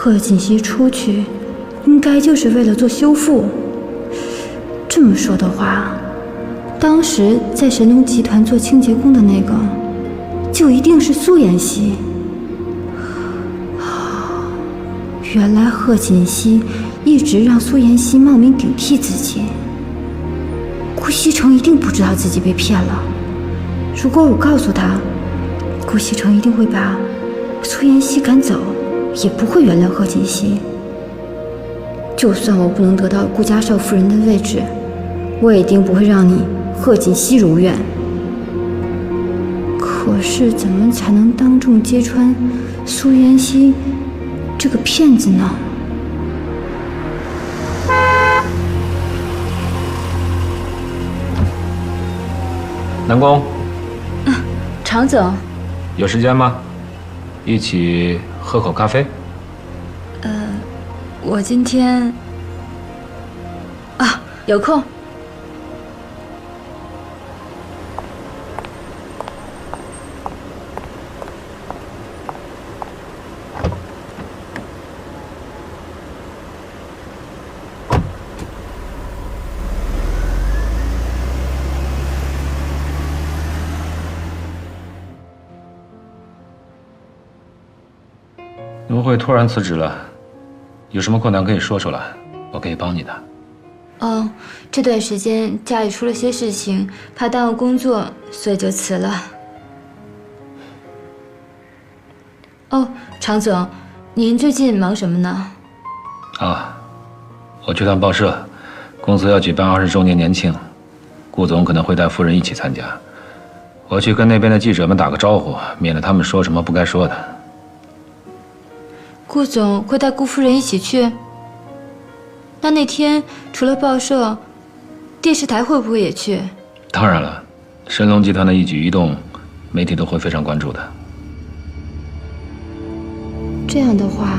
贺锦熙出去，应该就是为了做修复。这么说的话，当时在神农集团做清洁工的那个，就一定是苏妍希。原来贺锦熙一直让苏妍希冒名顶替自己。顾西城一定不知道自己被骗了。如果我告诉他，顾西城一定会把苏妍希赶走，也不会原谅贺锦熙。就算我不能得到顾家少夫人的位置，我也一定不会让你贺锦熙如愿。可是怎么才能当众揭穿苏妍希这个骗子呢？南宫，常总，有时间吗？一起喝口咖啡。我今天有空。怎么会突然辞职了？有什么困难可以说出来，我可以帮你的。这段时间家里出了些事情，怕耽误工作，所以就辞了。常总，您最近忙什么呢？我去趟报社，公司要举办20周年年庆，顾总可能会带夫人一起参加。我去跟那边的记者们打个招呼，免得他们说什么不该说的。顾总会带顾夫人一起去？那天除了报社，电视台会不会也去？当然了，神龙集团的一举一动，媒体都会非常关注的。这样的话，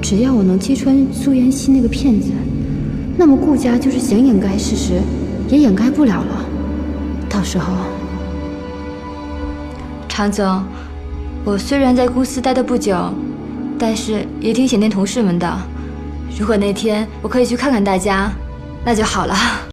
只要我能揭穿苏妍希那个骗子，那么顾家就是想掩盖事实，也掩盖不了了。到时候，常总，我虽然在公司待得不久，但是也挺想念同事们的。如果那天我可以去看看大家，那就好了。